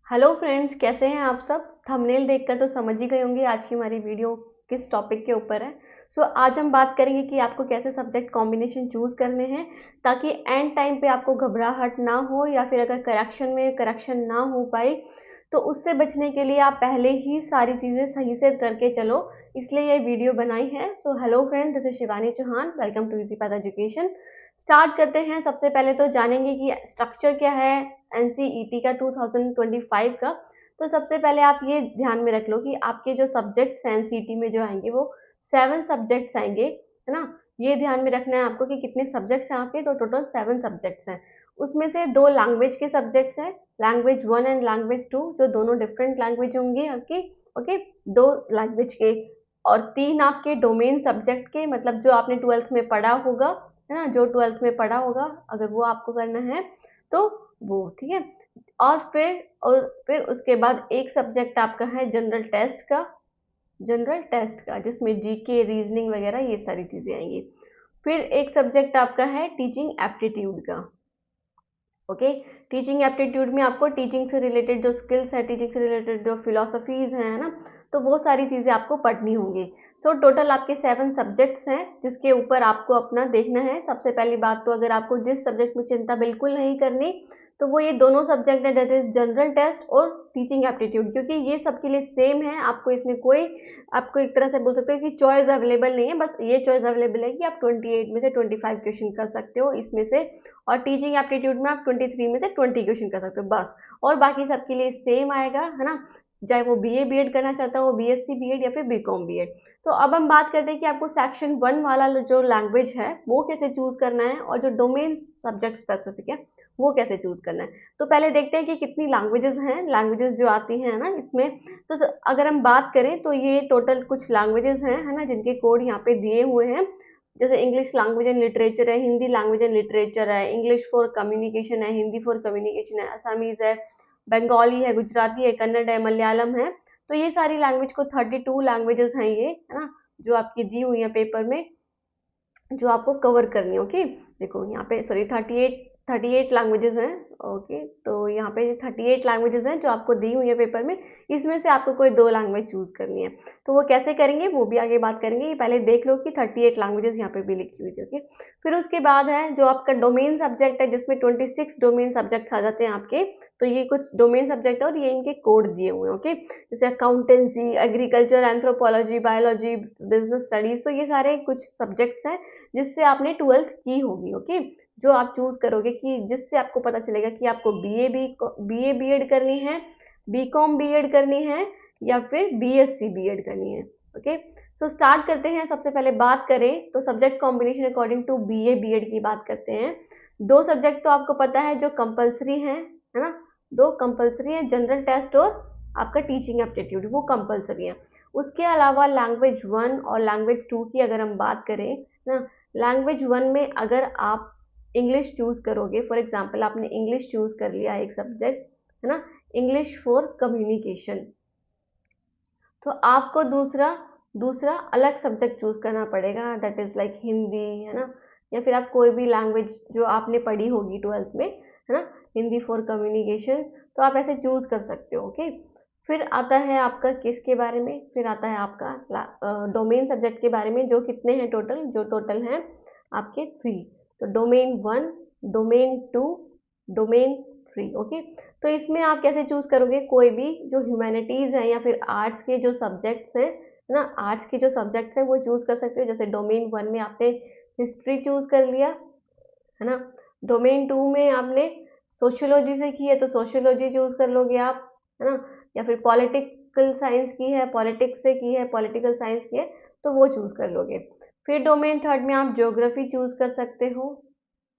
Hello friends, कैसे हैं आप सब। थंबनेल देखकर तो समझ ही गए होंगे आज की हमारी वीडियो किस टॉपिक के ऊपर है। आज हम बात करेंगे कि आपको कैसे सब्जेक्ट कॉम्बिनेशन चूज़ करने हैं ताकि एंड टाइम पे आपको घबराहट ना हो, या फिर अगर करेक्शन में करेक्शन ना हो पाए तो उससे बचने के लिए आप पहले ही सारी चीज़ें सही से करके चलो, इसलिए ये वीडियो बनाई है। Hello friend, this is Shivani Chauhan, welcome to easy path education. Start करते हैं। सबसे पहले तो जानेंगे कि स्ट्रक्चर क्या है एनसीईटी का 2025 का। तो सबसे पहले आप ये ध्यान में रख लो कि आपके जो सब्जेक्ट्स हैं एनसीईटी में जो आएंगे वो 7 सब्जेक्ट्स आएंगे, है ना। ये ध्यान में रखना है आपको कि कितने सब्जेक्ट्स हैं आपके, तो टोटल 7 सब्जेक्ट्स हैं। उसमें से 2 लैंग्वेज के सब्जेक्ट्स हैं, लैंग्वेज 1 एंड लैंग्वेज 2, जो दोनों डिफरेंट लैंग्वेज होंगे आपके। ओके, 2 लैंग्वेज के। और 3 आपके डोमेन सब्जेक्ट के, मतलब जो आपने 12th में पढ़ा होगा, है ना, जो 12th में पढ़ा होगा अगर वो आपको करना है तो वो ठीक है। और फिर उसके बाद एक सब्जेक्ट आपका है जनरल टेस्ट का जिसमें जीके, रीजनिंग वगैरह ये सारी चीजें आएंगी। फिर एक सब्जेक्ट आपका है टीचिंग एप्टीट्यूड का। ओके, टीचिंग एप्टीट्यूड में आपको टीचिंग से रिलेटेड जो स्किल्स है, टीचिंग से रिलेटेड जो फिलोसफीज हैं, है ना, तो वो सारी चीज़ें आपको पढ़नी होंगी। टोटल आपके 7 सब्जेक्ट्स हैं जिसके ऊपर आपको अपना देखना है। सबसे पहली बात तो अगर आपको जिस सब्जेक्ट में चिंता बिल्कुल नहीं करनी तो वो ये दोनों सब्जेक्ट है, दैट इज जनरल टेस्ट और टीचिंग एप्टीट्यूड, क्योंकि ये सबके लिए सेम है। आपको इसमें कोई, आपको एक तरह से बोल सकते हो कि चॉइस अवेलेबल नहीं है, बस ये चॉइस अवेलेबल है कि आप 28 में से 25 क्वेश्चन कर सकते हो इसमें से, और टीचिंग एप्टीट्यूड में आप 23 में से 20 क्वेश्चन कर सकते हो बस। और बाकी सबके लिए सेम आएगा, है ना, चाहे वो बीए बीएड करना चाहता हो, बीएससी बीएड या फिर बीकॉम बीएड। तो अब हम बात करते हैं कि आपको सेक्शन 1 वाला जो लैंग्वेज है वो कैसे चूज करना है, और जो डोमेन सब्जेक्ट स्पेसिफिक है वो कैसे चूज करना है। तो पहले देखते हैं कि कितनी लैंग्वेजेस हैं, लैंग्वेजेस जो आती हैं ना इसमें। अगर हम बात करें तो ये टोटल कुछ लैंग्वेजेस हैं, है ना, जिनके कोड यहाँ पे दिए हुए हैं। जैसे इंग्लिश लैंग्वेज एंड लिटरेचर है, हिंदी लैंग्वेज एंड लिटरेचर है, इंग्लिश फॉर कम्युनिकेशन है, हिंदी फॉर कम्युनिकेशन है, असमीज है, बंगाली है, गुजराती है, कन्नड़ है, मलयालम है। तो ये सारी लैंग्वेज को 32 लैंग्वेजेस हैं ये, है ना, जो आपकी दी हुई है पेपर में, जो आपको कवर करनी है। ओके, देखो यहाँ पे सॉरी 38 लैंग्वेजेस हैं। ओके, तो यहाँ पे 38 लैंग्वेजेस हैं जो आपको दी हुई है पेपर में। इसमें से आपको कोई 2 लैंग्वेज चूज करनी है। तो वो कैसे करेंगे वो भी आगे बात करेंगे, ये पहले देख लो कि 38 लैंग्वेजेस यहाँ पे भी लिखी हुई थी। ओके, फिर उसके बाद है जो आपका डोमेन सब्जेक्ट है जिसमें 26 डोमेन सब्जेक्ट्स आ जाते हैं आपके। तो ये कुछ डोमेन सब्जेक्ट है और ये इनके कोड दिए हुए हैं। ओके, जैसे accountancy, agriculture, anthropology, biology, business studies, तो ये सारे कुछ सब्जेक्ट्स हैं जिससे आपने 12th की होगी। ओके, जो आप चूज करोगे कि जिससे आपको पता चलेगा कि आपको बीए बीएड करनी है, बीकॉम बीएड करनी है, या फिर बीएससी बीएड करनी है। ओके, स्टार्ट करते हैं। सबसे पहले बात करें तो subject combination according to BA BEd की बात करते हैं। 2 सब्जेक्ट तो आपको पता है जो कंपलसरी हैं, है ना, 2 कंपलसरी है, जनरल टेस्ट और आपका टीचिंग एप्टीट्यूड, वो कंपलसरी है। उसके अलावा लैंग्वेज 1 और लैंग्वेज 2 की अगर हम बात करें ना, लैंग्वेज 1 में अगर आप इंग्लिश चूज करोगे, फॉर एग्जाम्पल आपने इंग्लिश चूज कर लिया एक सब्जेक्ट, है ना, इंग्लिश फॉर कम्युनिकेशन, तो आपको दूसरा दूसरा अलग सब्जेक्ट चूज करना पड़ेगा, दैट इज लाइक हिंदी, है ना, या फिर आप कोई भी लैंग्वेज जो आपने पढ़ी होगी 12th में, है ना, हिंदी फॉर कम्युनिकेशन, तो आप ऐसे चूज कर सकते हो। ओके, फिर आता है आपका किसके बारे में, फिर आता है आपका डोमेन सब्जेक्ट के बारे में, जो कितने हैं टोटल, जो टोटल हैं आपके 3। तो डोमेन 1, डोमेन 2, डोमेन 3। ओके, तो इसमें आप कैसे चूज करोगे, कोई भी जो ह्यूमैनिटीज है या फिर आर्ट्स के जो सब्जेक्ट्स हैं, है ना, आर्ट्स के जो सब्जेक्ट्स हैं वो चूज कर सकते हो। जैसे डोमेन 1 में आपने हिस्ट्री चूज कर लिया, है ना, डोमेन 2 में आपने सोशियोलॉजी से की है तो सोशियोलॉजी चूज कर लोगे आप, है ना, या फिर पॉलिटिकल साइंस की है, पॉलिटिक्स से की है, पॉलिटिकल साइंस की है, तो वो चूज कर लोगे। फिर डोमेन 3 में आप ज्योग्राफी चूज कर सकते हो।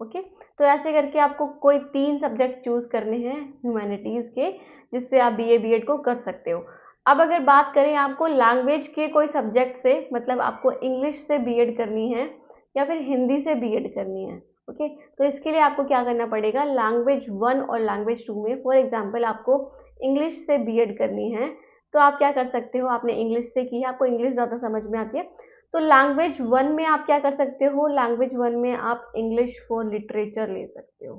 ओके, तो ऐसे करके आपको कोई 3 सब्जेक्ट चूज करने हैं ह्यूमैनिटीज के, जिससे आप बीए बीएड को कर सकते हो। अब अगर बात करें आपको लैंग्वेज के कोई सब्जेक्ट से, मतलब आपको इंग्लिश से बीएड करनी है या फिर हिंदी से बीएड करनी है। ओके, तो इसके लिए आपको क्या करना पड़ेगा, लैंग्वेज 1 और लैंग्वेज 2 में, फॉर एग्जाम्पल आपको इंग्लिश से बीएड करनी है, तो आप क्या कर सकते हो, आपने इंग्लिश से की है, आपको इंग्लिश ज़्यादा समझ में आती है, तो लैंग्वेज 1 में आप क्या कर सकते हो, लैंग्वेज 1 में आप इंग्लिश फॉर लिटरेचर ले सकते हो,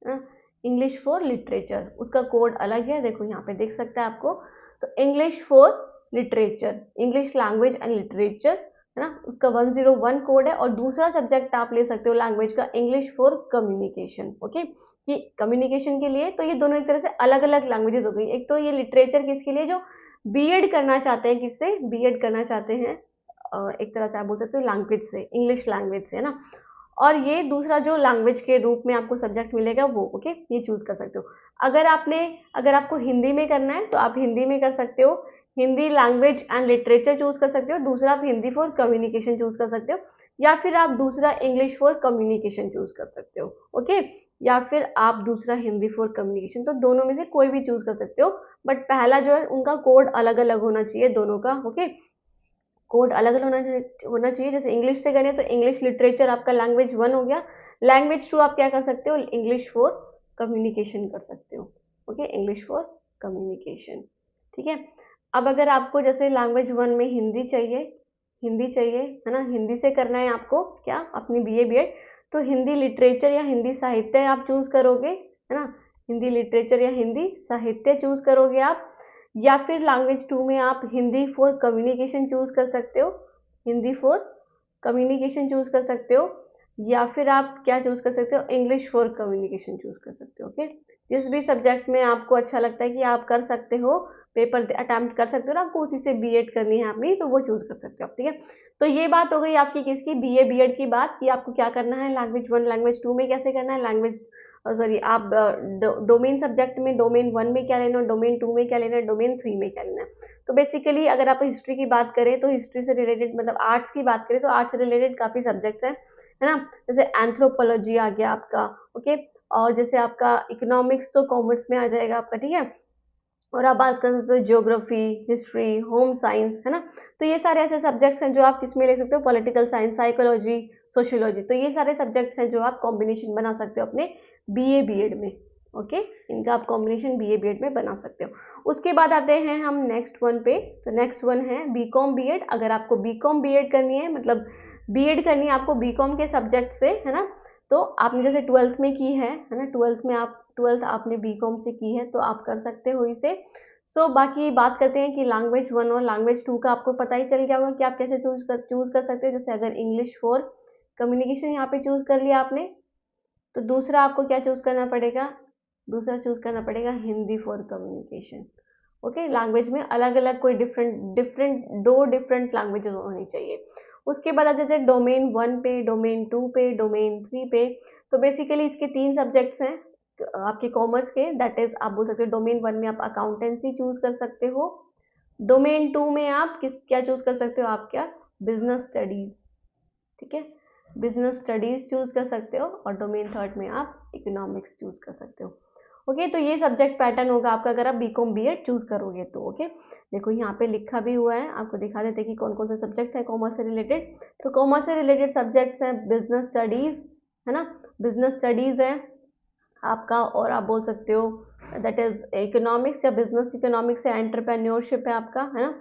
है ना, इंग्लिश फॉर लिटरेचर, उसका कोड अलग है, देखो यहाँ पे देख सकते हैं आपको। तो English for literature, English language and literature, है ना, उसका 101 कोड है। और दूसरा सब्जेक्ट आप ले सकते हो लैंग्वेज का, इंग्लिश फॉर कम्युनिकेशन। ओके, ये कम्युनिकेशन के लिए, तो ये दोनों एक तरह से अलग अलग लैंग्वेजेस हो गई। एक तो ये लिटरेचर किसके लिए, जो बीएड करना चाहते हैं, किससे बीएड करना चाहते हैं, एक तरह से आप बोल सकते हो लैंग्वेज से, इंग्लिश लैंग्वेज से, है ना। और ये दूसरा जो लैंग्वेज के रूप में आपको सब्जेक्ट मिलेगा वो, ओके, ये चूज कर सकते हो। अगर आपको हिंदी में करना है तो आप हिंदी में कर सकते हो, Hindi language and literature choose कर सकते हो। दूसरा आप हिंदी फॉर कम्युनिकेशन चूज कर सकते हो, या फिर आप दूसरा इंग्लिश फॉर कम्युनिकेशन चूज कर सकते हो। ओके, या फिर आप दूसरा हिंदी फॉर कम्युनिकेशन, तो दोनों में से कोई भी चूज कर सकते हो। बट पहला जो है उनका कोड अलग अलग होना चाहिए दोनों का। ओके, कोड अलग अलग होना चाहिए। जैसे इंग्लिश से करें तो इंग्लिश लिटरेचर आपका लैंग्वेज 1 हो गया, लैंग्वेज 2 आप क्या कर सकते हो, इंग्लिश फॉर कम्युनिकेशन कर सकते हो। ओके, इंग्लिश फॉर कम्युनिकेशन, ठीक है। अब अगर आपको जैसे लैंग्वेज 1 में हिंदी चाहिए, है ना, हिंदी से करना है आपको क्या, अपनी बीए बीएड, तो हिंदी लिटरेचर या हिंदी साहित्य आप चूज करोगे, है ना, हिंदी लिटरेचर या हिंदी साहित्य चूज करोगे आप। या फिर लैंग्वेज 2 में आप हिंदी फॉर कम्युनिकेशन चूज कर सकते हो, हिंदी फॉर कम्युनिकेशन चूज कर सकते हो। या फिर आप क्या चूज कर सकते हो, इंग्लिश फॉर कम्युनिकेशन चूज कर सकते हो। ओके, जिस भी सब्जेक्ट में आपको अच्छा लगता है कि आप कर सकते हो, पेपर अटेम्प्ट कर सकते हो ना, आपको उसी से बीएड करनी है अपनी, तो वो चूज कर सकते हो आप, ठीक है। तो ये बात हो गई आपकी किसकी, बीए बीएड की बात, कि आपको क्या करना है, लैंग्वेज 1 लैंग्वेज 2 में कैसे करना है, लैंग्वेज सॉरी आप डोमेन सब्जेक्ट में डोमेन 1 में क्या लेना है, डोमेन 2 में क्या लेना है, डोमेन 3 में क्या लेना है। तो बेसिकली अगर आप हिस्ट्री की बात करें तो हिस्ट्री से रिलेटेड, मतलब आर्ट्स की बात करें तो आर्ट्स से रिलेटेड काफी सब्जेक्ट्स हैं, है ना। जैसे एंथ्रोपोलॉजी आ गया आपका, ओके, और जैसे आपका इकोनॉमिक्स तो कॉमर्स में आ जाएगा आपका, ठीक है। और आप बात कर सकते हो ज्योग्राफी, हिस्ट्री, होम साइंस, है ना। तो ये सारे ऐसे सब्जेक्ट्स हैं जो आप किस में ले सकते हो, पॉलिटिकल साइंस, साइकोलॉजी, सोशियोलॉजी, तो ये सारे सब्जेक्ट्स हैं जो आप कॉम्बिनेशन बना सकते हो अपने बीए बीएड में। ओके, इनका आप कॉम्बिनेशन बीए बीएड में बना सकते हो। उसके बाद आते हैं हम नेक्स्ट वन पे, तो नेक्स्ट वन है बीकॉम बीएड। अगर आपको बीकॉम बीएड करनी है, मतलब बीएड करनी है आपको बीकॉम के सब्जेक्ट से, है ना, तो आपने जैसे ट्वेल्थ में की है ना, ट्वेल्थ आपने बीकॉम से की है तो आप कर सकते हो इसे। बाकी बात करते हैं कि लैंग्वेज 1 और लैंग्वेज 2 का आपको पता ही चल गया होगा कि आप कैसे चूज कर सकते हो। जैसे अगर इंग्लिश फॉर कम्युनिकेशन यहाँ पे चूज कर लिया आपने, तो दूसरा आपको क्या चूज करना पड़ेगा, दूसरा चूज करना पड़ेगा Hindi for communication. Okay, language में अलग अलग कोई दो डिफरेंट लैंग्वेजेस होनी चाहिए। उसके बाद आ जाते हैं डोमेन 1 पे, डोमेन 2 पे, डोमेन 3 पे। तो बेसिकली इसके 3 सब्जेक्ट्स हैं आपके कॉमर्स के, दैट इज आप बोल सकते हो डोमेन 1 में आप अकाउंटेंसी चूज कर सकते हो, डोमेन 2 में आप क्या चूज कर सकते हो, आप क्या, बिजनेस स्टडीज, ठीक है, बिजनेस स्टडीज चूज कर सकते हो। और डोमेन 3 में आप इकोनॉमिक्स चूज कर सकते हो। ओके, तो ये सब्जेक्ट पैटर्न होगा आपका अगर आप बीकॉम बीएड चूज करोगे तो। ओके, देखो यहाँ पे लिखा भी हुआ है, आपको दिखा देते हैं कि कौन कौन से सब्जेक्ट है कॉमर्स से रिलेटेड। तो कॉमर्स से रिलेटेड सब्जेक्ट्स हैं बिजनेस स्टडीज, है ना, बिजनेस स्टडीज है आपका, और आप बोल सकते हो दैट इज इकोनॉमिक्स या बिजनेस इकोनॉमिक्स है, एंटरप्रेन्योरशिप है आपका, है ना।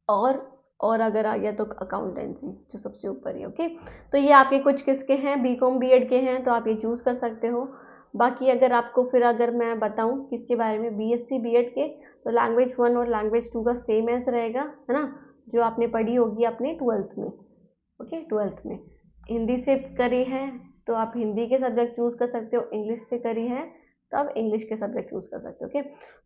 और अगर आ गया तो अकाउंटेंसी जो सबसे ऊपर है। ओके, तो ये आपके कुछ किसके हैं, बीकॉम बीएड के हैं, तो आप ये चूज कर सकते हो। बाकी अगर आपको फिर अगर मैं बताऊं किसके बारे में, बीएससी बीएड के, तो लैंग्वेज 1 और लैंग्वेज 2 का सेम एज रहेगा, है ना, जो आपने पढ़ी होगी अपने ट्वेल्थ में। ओके, ट्वेल्थ में हिंदी से करी है तो आप हिंदी के सब्जेक्ट चूज कर सकते हो, इंग्लिश से करी है तो आप इंग्लिश के सब्जेक्ट चूज कर सकते हो। ओके,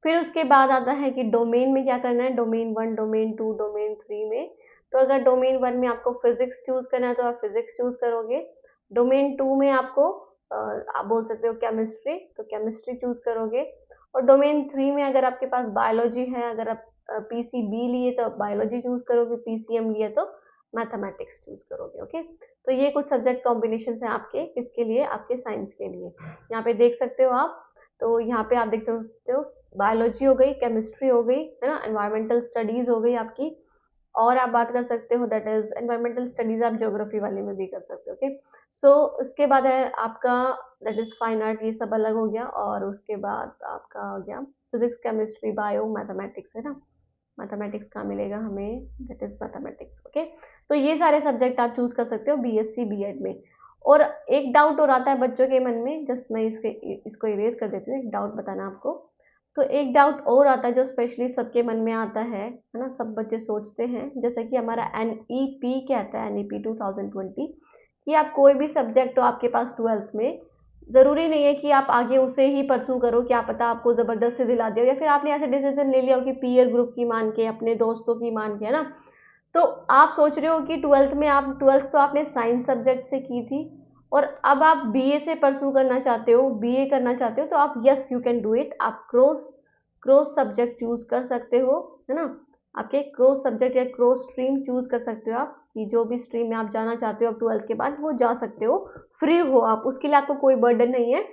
फिर उसके बाद आता है कि डोमेन में क्या करना है, डोमेन 1, डोमेन 2, डोमेन 3 में। तो अगर डोमेन 1 में आपको फिजिक्स चूज करना है तो आप फिजिक्स चूज करोगे, डोमेन 2 में आपको आप बोल सकते हो केमिस्ट्री, तो केमिस्ट्री चूज करोगे। और डोमेन 3 में अगर आपके पास बायोलॉजी है, अगर आप पीसीबी लिए तो बायोलॉजी चूज करोगे, पीसीएम लिए तो मैथमेटिक्स चूज करोगे। ओके, तो ये कुछ सब्जेक्ट कॉम्बिनेशन हैं आपके किसके लिए, आपके साइंस के लिए। यहाँ पे देख सकते हो आप, तो यहाँ पे आप देख सकते हो बायोलॉजी हो गई, केमिस्ट्री हो गई, है ना, एनवायरमेंटल स्टडीज हो गई आपकी। और आप बात कर सकते हो दैट इज एनवायरमेंटल स्टडीज आप ज्योग्राफी वाले में भी कर सकते हो। ओके, उसके बाद है आपका दैट इज फाइन आर्ट, ये सब अलग हो गया। और उसके बाद आपका हो गया फिजिक्स, केमिस्ट्री, बायो, मैथमेटिक्स, है ना। मैथमेटिक्स का मिलेगा हमें, दैट इज मैथमेटिक्स। ओके, तो ये सारे सब्जेक्ट आप चूज कर सकते हो बीएससी बीएड में। और एक डाउट और आता है बच्चों के मन में, जस्ट मैं इसको इरेज कर देती हूँ, एक डाउट बताना आपको। तो एक डाउट और आता है जो स्पेशली सबके मन में आता है ना, सब बच्चे सोचते हैं, जैसे कि हमारा NEP कहता है, NEP 2020, कि आप कोई भी सब्जेक्ट हो आपके पास 12th में, ज़रूरी नहीं है कि आप आगे उसे ही परसू करो, क्या पता आपको ज़बरदस्ती दिला दे, या फिर आपने ऐसे डिसीजन ले लिया हो कि पीयर ग्रुप की मान के, अपने दोस्तों की मान के, है ना। तो आप सोच रहे हो कि 12th में, आप 12th तो आपने साइंस सब्जेक्ट से की थी, और अब आप BA से परसू करना चाहते हो, BA करना चाहते हो, तो आप yes you can do it, आप क्रॉस सब्जेक्ट चूज कर सकते हो, है ना। आपके क्रॉस सब्जेक्ट या क्रॉस स्ट्रीम चूज कर सकते हो आप, कि जो भी स्ट्रीम में आप जाना चाहते हो अब 12th के बाद वो जा सकते हो, फ्री हो आप, उसके लिए आपको कोई बर्डन नहीं है।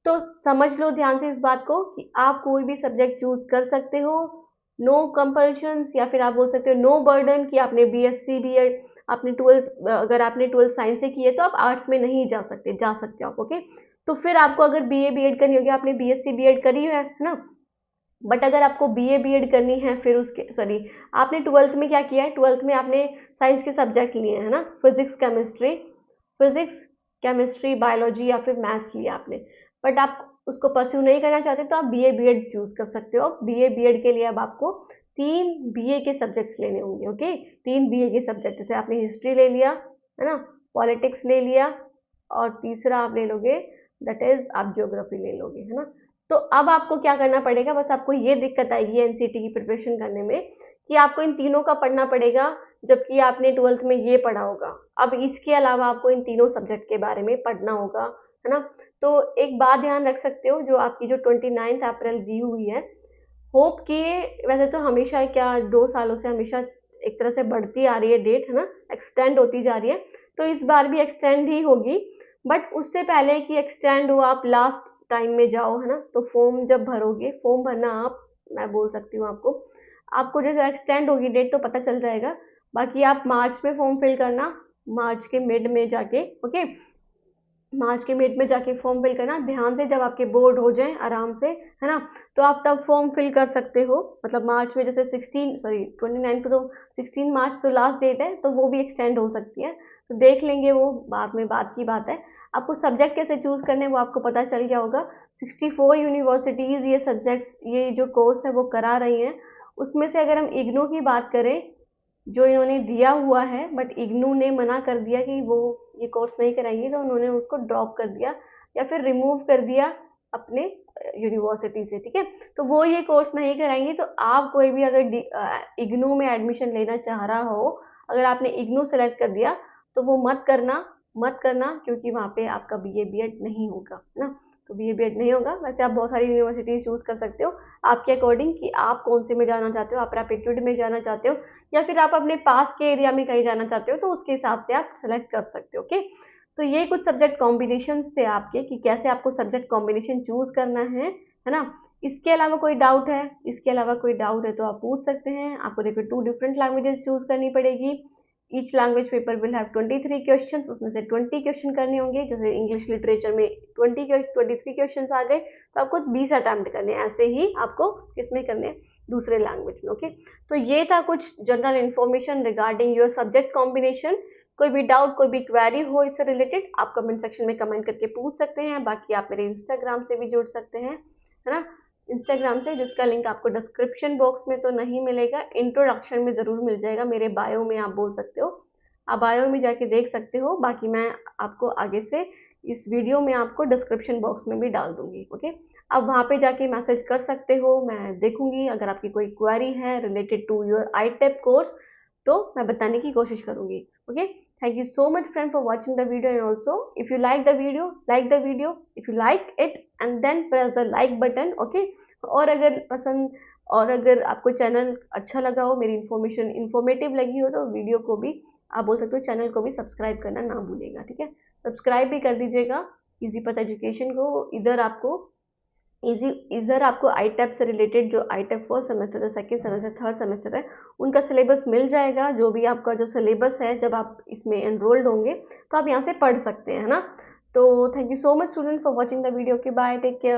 तो समझ लो ध्यान से इस बात को कि आप कोई भी सब्जेक्ट चूज कर सकते हो, नो कंपल्शंस, या फिर आप बोल सकते हो नो बर्डन कि आपने BSc BEd, आपने 12th, अगर आपने 12th साइंस से की है तो आप आर्ट्स में नहीं जा सकते, जा सकते हो आप, ओके। तो फिर आपको अगर BA BEd करनी होगी, आपने BSc BEd करी है ना, बट अगर आपको BA BEd करनी है, फिर उसके सॉरी, आपने 12th में क्या किया है, 12th में आपने साइंस के सब्जेक्ट लिए हैं ना, फिजिक्स केमिस्ट्री बायोलॉजी या फिर मैथ्स लिया आपने, बट आप उसको परस्यू नहीं करना चाहते तो आप BA BEd चूज कर सकते हो। BA BEd के लिए अब आपको 3 BA के सब्जेक्ट्स लेने होंगे, ओके। 3 BA के सब्जेक्ट, जैसे आपने हिस्ट्री ले लिया, है ना, पॉलिटिक्स ले लिया, और तीसरा आप ले लोगे, दैट इज आप ज्योग्राफी ले लोगे, है ना। तो अब आपको क्या करना पड़ेगा, बस आपको ये दिक्कत आएगी NCT की प्रिपरेशन करने में, कि आपको इन तीनों का पढ़ना पड़ेगा, जबकि आपने 12th में ये पढ़ा होगा। अब इसके अलावा आपको इन तीनों सब्जेक्ट के बारे में पढ़ना होगा, है ना। तो एक बात ध्यान रख सकते हो, जो आपकी जो 29 अप्रैल दी हुई है, होप कि वैसे तो हमेशा क्या 2 सालों से हमेशा एक तरह से बढ़ती आ रही है डेट, है ना, एक्सटेंड होती जा रही है, तो इस बार भी एक्सटेंड ही होगी। बट उससे पहले कि एक्सटेंड हो, आप लास्ट टाइम में जाओ, है ना, तो फॉर्म जब भरोगे, फॉर्म भरना आप, मैं बोल सकती हूँ आपको, आपको जैसे एक्सटेंड होगी डेट तो पता चल जाएगा, बाकी आप मार्च में फॉर्म फिल करना, मार्च के मिड में जाके, ओके, मार्च के मिड में जाके फॉर्म फिल करना ध्यान से, जब आपके बोर्ड हो जाए आराम से, है ना, तो आप तब फॉर्म फिल कर सकते हो, मतलब मार्च में, जैसे 29 को, तो 16 मार्च तो लास्ट डेट है, तो वो भी एक्सटेंड हो सकती है, तो देख लेंगे वो बाद में, बात की बात है। आपको सब्जेक्ट कैसे चूज करने वो आपको पता चल गया होगा। 64 यूनिवर्सिटीज़ ये सब्जेक्ट्स, ये जो कोर्स है वो करा रही हैं, उसमें से अगर हम इग्नू की बात करें, जो इन्होंने दिया हुआ है, बट इग्नू ने मना कर दिया कि वो ये कोर्स नहीं कराएंगी, तो उन्होंने उसको ड्रॉप कर दिया या फिर रिमूव कर दिया अपने यूनिवर्सिटी से, ठीक है। तो वो ये कोर्स नहीं कराएंगी, तो आप कोई भी अगर इग्नू में एडमिशन लेना चाह रहा हो, अगर आपने इग्नू सेलेक्ट कर दिया, तो वो मत करना, क्योंकि वहाँ पे आपका BA BEd नहीं होगा, है ना। तो BA BEd नहीं होगा। वैसे आप बहुत सारी यूनिवर्सिटी चूज कर सकते हो आपके अकॉर्डिंग, कि आप कौन से में जाना चाहते हो, आप रैपिट्यूड में जाना चाहते हो, या फिर आप अपने पास के एरिया में कहीं जाना चाहते हो, तो उसके हिसाब से आप सेलेक्ट कर सकते हो, ओके। तो ये कुछ सब्जेक्ट कॉम्बिनेशंस थे आपके, कि कैसे आपको सब्जेक्ट कॉम्बिनेशन चूज करना है ना। इसके अलावा कोई डाउट है, तो आप पूछ सकते हैं। आपको देखो 2 डिफरेंट लैंग्वेजेस चूज करनी पड़ेगी। Each language paper will have 23 questions, उसमें से 20 क्वेश्चन करने होंगे, जैसे इंग्लिश लिटरेचर में 23 क्वेश्चंस आ गए, तो आपको 20 अटेम्प्ट करने हैं, ऐसे ही आपको किसमें करने हैं, दूसरे लैंग्वेज में, ओके। तो ये था कुछ general information regarding your subject combination. कोई भी डाउट, कोई भी क्वेरी हो इससे रिलेटेड, आप कमेंट सेक्शन में कमेंट करके पूछ सकते हैं। बाकी आप मेरे इंस्टाग्राम से भी जुड़ सकते हैं, है ना, इंस्टाग्राम से, जिसका लिंक आपको डिस्क्रिप्शन बॉक्स में तो नहीं मिलेगा, इंट्रोडक्शन में ज़रूर मिल जाएगा, मेरे बायो में आप बोल सकते हो, आप बायो में जाके देख सकते हो। बाकी मैं आपको आगे से इस वीडियो में आपको डिस्क्रिप्शन बॉक्स में भी डाल दूंगी, ओके। आप वहाँ पे जाके मैसेज कर सकते हो, मैं देखूंगी, अगर आपकी कोई क्वेरी है related to your ITEP course, तो मैं बताने की कोशिश करूंगी, okay. Thank you so much friend for watching the video, and also if you like the video, if you like it and then press the like button, okay। और अगर आपको channel अच्छा लगा हो, मेरी इन्फॉर्मेशन इन्फॉर्मेटिव लगी हो, तो वीडियो को भी आप बोल सकते हो, चैनल को भी सब्सक्राइब करना ना भूलेगा, ठीक है। सब्सक्राइब भी कर दीजिएगा इजी पथ एजुकेशन को। इधर आपको ITEP से रिलेटेड, जो ITEP फर्स्ट सेमेस्टर है, सेकंड सेमेस्टर, थर्ड सेमेस्टर है, उनका सिलेबस मिल जाएगा। जो भी आपका जो सिलेबस है, जब आप इसमें एनरोल्ड होंगे तो आप यहाँ से पढ़ सकते हैं, है ना। तो thank you so much student for watching the video, के बाय, टेक केयर।